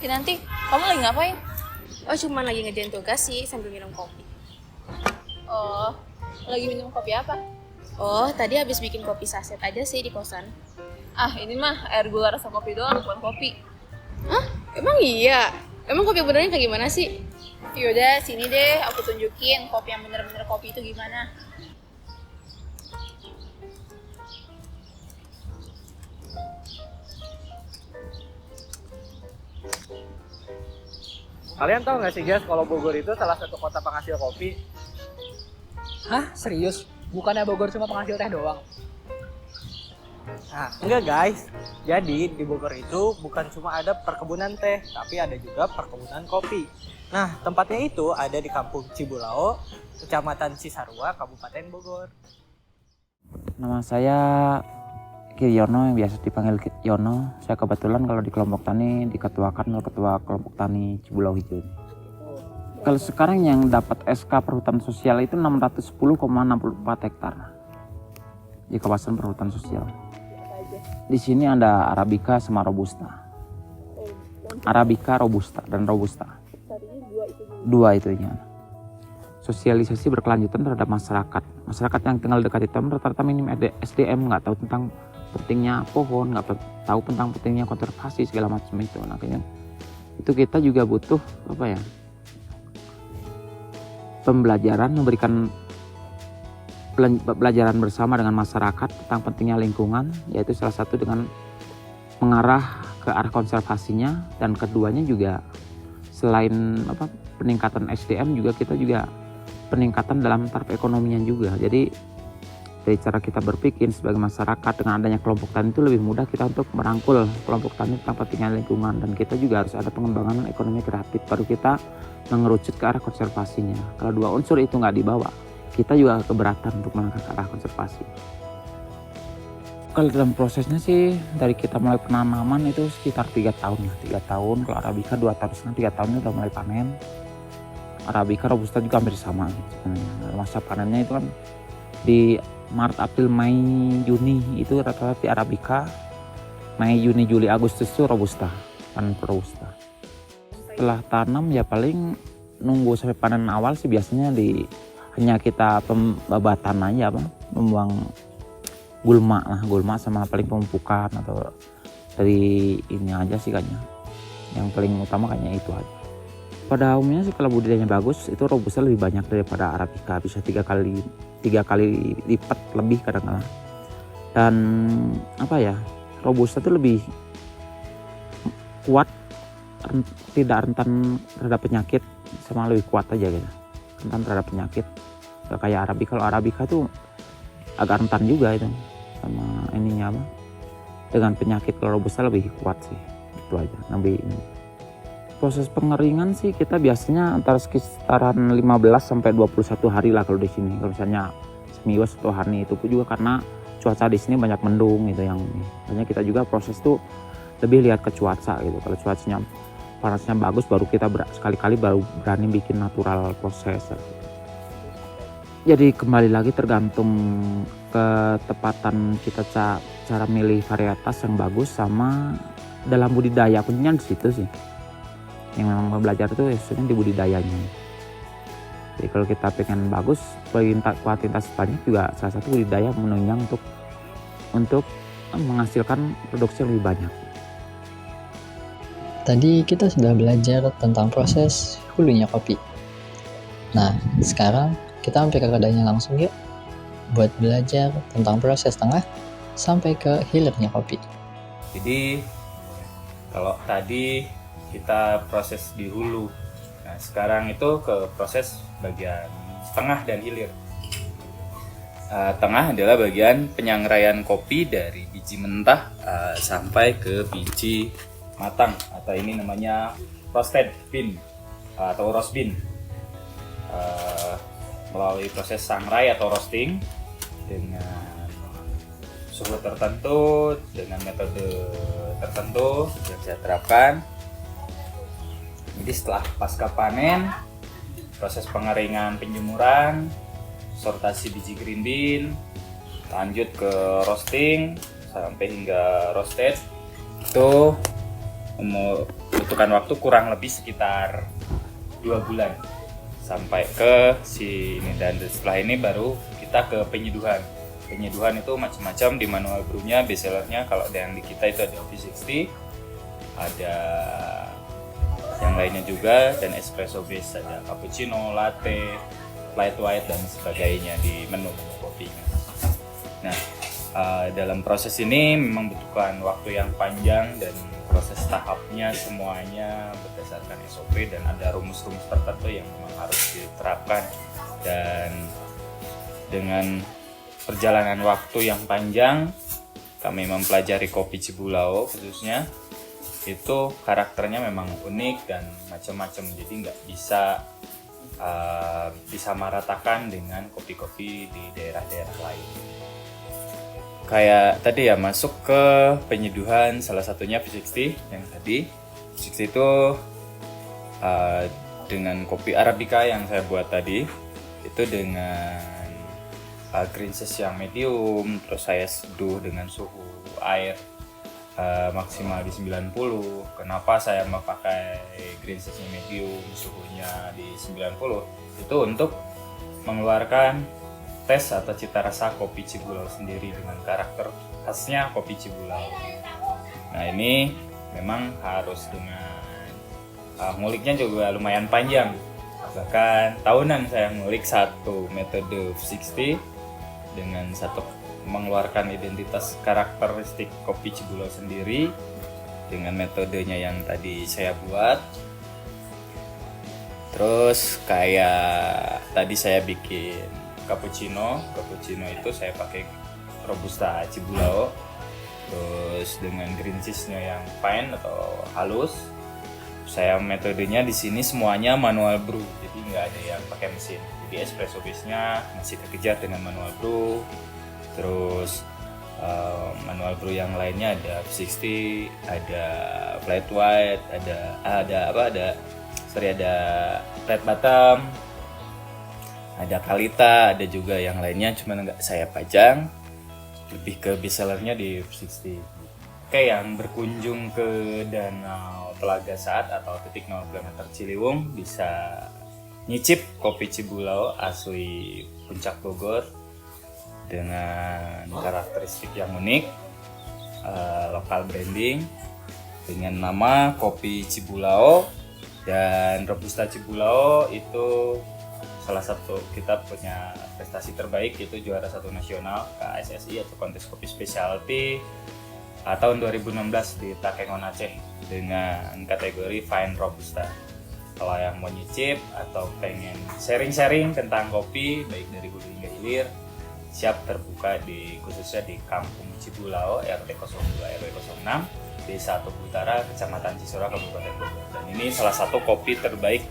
Kinanti, kamu lagi ngapain? Oh, cuma lagi ngerjain tugas sih sambil minum kopi. Oh, lagi minum kopi apa? Oh, tadi habis bikin kopi saset aja sih di kosan. Ah, ini mah air gula rasa kopi doang, bukan kopi. Hah? Emang iya? Emang kopi benernya kayak gimana sih? Yaudah, sini deh aku tunjukin kopi yang bener-bener kopi itu gimana. Kalian tahu nggak sih guys, kalau Bogor itu salah satu kota penghasil kopi? Hah? Serius? Bukannya Bogor cuma penghasil teh doang? Nah, enggak guys. Jadi di Bogor itu bukan cuma ada perkebunan teh, tapi ada juga perkebunan kopi. Nah, tempatnya itu ada di Kampung Cibulao, Kecamatan Cisarua, Kabupaten Bogor. Nama saya Kiryono, yang biasa dipanggil Yono. Saya kebetulan kalau di kelompok tani diketuakan oleh ketua kelompok tani Cibulau Hijau. Kalau sekarang yang dapat SK perhutanan sosial itu 610,64 hektar di kawasan perhutanan sosial. Di sini ada Arabica sama Robusta. Arabica, Robusta dan Robusta. Dua itunya. Sosialisasi berkelanjutan terhadap masyarakat. Masyarakat yang tinggal dekat itu rata-rata minim SDM, nggak tahu tentang pentingnya pohon, nggak tahu tentang pentingnya konservasi segala macam itu. Makanya itu kita juga butuh apa ya, pembelajaran, memberikan pelajaran bersama dengan masyarakat tentang pentingnya lingkungan, yaitu salah satu dengan mengarah ke arah konservasinya, dan keduanya juga selain peningkatan SDM juga kita juga peningkatan dalam taraf ekonominya juga. Jadi dari cara kita berpikir sebagai masyarakat dengan adanya kelompok tani itu lebih mudah kita untuk merangkul kelompok tani tentang pentingnya lingkungan, dan kita juga harus ada pengembangan ekonomi kreatif baru kita mengerucut ke arah konservasinya. Kalau dua unsur itu nggak dibawa, kita juga keberatan untuk melangkah ke arah konservasi. Kalau dalam prosesnya sih dari kita mulai penanaman itu sekitar 3 tahun lah, 3 tahun. Kalau Arabica 2 tahun setengah, 3 tahun itu udah mulai panen. Arabica, Robusta juga hampir sama sebenarnya. Masa panennya itu kan di Maret, April, Mei, Juni itu rata-rata di Arabica. Mei, Juni, Juli, Agustus itu Robusta, panen Robusta. Setelah tanam ya paling nunggu sampai panen awal sih biasanya hanya kita pembabatan aja, membuang gulma sama paling pemupukan atau dari ini aja sih kayaknya. Yang paling utama kayaknya itu aja. Pada umumnya sih kalau budidayanya bagus itu Robusta lebih banyak daripada Arabica, bisa 3 kali lipat lebih kadang-kadang. Dan Robusta itu lebih kuat, tidak rentan terhadap penyakit, sama lebih kuat aja gitu, rentan terhadap penyakit. Gak kayak Arabica. Kalau Arabica tuh agak rentan juga itu sama dengan penyakit. Kalau Robusta lebih kuat sih, itu aja. Proses pengeringan sih kita biasanya antara sekitaran 15 sampai 21 hari lah kalau di sini. Kalau misalnya seminggu 1 hari itu pun juga karena cuaca di sini banyak mendung gitu, yang makanya kita juga proses tuh lebih lihat ke cuaca gitu. Kalau cuacanya panasnya bagus baru kita sekali-kali baru berani bikin natural proses. Jadi kembali lagi tergantung ketepatan kita cara milih varietas yang bagus sama dalam budidaya, kuncinya di situ sih. Yang memang belajar itu sebenarnya di budidayanya. Jadi kalau kita pengen bagus, kuantitas banyak juga salah satu budidaya menunjang untuk menghasilkan produksi yang lebih banyak. Tadi kita sudah belajar tentang proses hulunya kopi. Nah, sekarang kita hampir ke kedainya langsung yuk buat belajar tentang proses tengah sampai ke hilirnya kopi. Jadi kalau tadi kita proses di hulu, nah sekarang itu ke proses bagian tengah dan hilir. Tengah adalah bagian penyangraian kopi dari biji mentah sampai ke biji matang, atau ini namanya roasted bean atau roast bean. Melalui proses sangrai atau roasting dengan suhu tertentu, dengan metode tertentu yang saya terapkan. Jadi setelah pasca panen, proses pengeringan, penjemuran, sortasi biji green bean, lanjut ke roasting sampai hingga roasted. Itu membutuhkan waktu kurang lebih sekitar 2 bulan sampai ke si ini, dan setelah ini baru kita ke penyeduhan. Penyeduhan itu macam-macam di manual brew-nya. Bestsellernya kalau ada yang di kita itu ada V60, ada yang lainnya juga, dan espresso base, ada cappuccino, latte, flat white dan sebagainya di menu kopinya. Nah, dalam proses ini memang membutuhkan waktu yang panjang dan proses tahapnya semuanya berdasarkan SOP dan ada rumus-rumus tertentu yang memang harus diterapkan. Dan dengan perjalanan waktu yang panjang, kami mempelajari kopi Cibulao khususnya, itu karakternya memang unik dan macam-macam, jadi nggak bisa disamaratakan dengan kopi-kopi di daerah-daerah lain. Kayak tadi ya, masuk ke penyeduhan, salah satunya V60 yang tadi. V60 itu dengan kopi Arabica yang saya buat tadi, itu dengan green zest yang medium, terus saya seduh dengan suhu air maksimal di 90. Kenapa saya memakai green zestnya medium, suhunya di 90? Itu untuk mengeluarkan tes atau cita rasa kopi Cibulao sendiri dengan karakter khasnya kopi Cibulao. Nah, ini memang harus dengan nguliknya juga lumayan panjang. Bahkan tahunan saya ngulik satu metode V60 dengan satu mengeluarkan identitas karakteristik kopi Cibulao sendiri dengan metodenya yang tadi saya buat. Terus kayak tadi saya bikin cappuccino itu saya pakai robusta Cibulao, terus dengan green cheese-nya yang fine atau halus. Saya metodenya di sini semuanya manual brew, jadi nggak ada yang pakai mesin. Jadi espresso base-nya masih kekejar dengan manual brew. Terus manual brew yang lainnya ada V60, ada flat white, ada flat bottom, ada Kalita, ada juga yang lainnya, cuman nggak saya pajang. Lebih ke bestsellernya di V60. Oke, yang berkunjung ke Danau Telaga Saat atau titik 0 km Ciliwung bisa nyicip kopi Cibulao asli Puncak Bogor dengan karakteristik yang unik, lokal branding dengan nama kopi Cibulao. Dan Robusta Cibulao itu salah satu kita punya prestasi terbaik, yaitu juara 1 nasional KSSI atau kontes kopi specialty tahun 2016 di Takengon Aceh dengan kategori Fine Robusta. Kalau yang mau nyicip atau pengen sharing-sharing tentang kopi baik dari hulu hingga hilir, siap terbuka khususnya di Kampung Cibulao RT 02 RW 06 Desa Tugu Utara, Kecamatan Cisora, Kabupaten Bogor. Dan ini salah satu kopi terbaik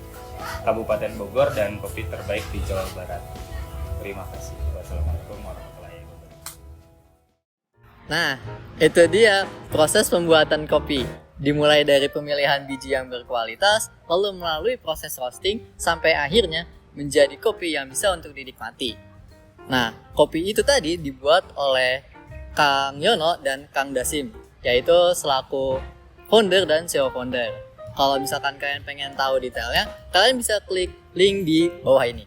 Kabupaten Bogor dan kopi terbaik di Jawa Barat. Terima kasih. Wassalamualaikum warahmatullahi wabarakatuh. Nah, itu dia proses pembuatan kopi. Dimulai dari pemilihan biji yang berkualitas, lalu melalui proses roasting, sampai akhirnya menjadi kopi yang bisa untuk dinikmati. Nah, kopi itu tadi dibuat oleh Kang Yono dan Kang Dasim, yaitu selaku founder dan CEO founder. Kalau misalkan kalian pengen tahu detailnya, kalian bisa klik link di bawah ini.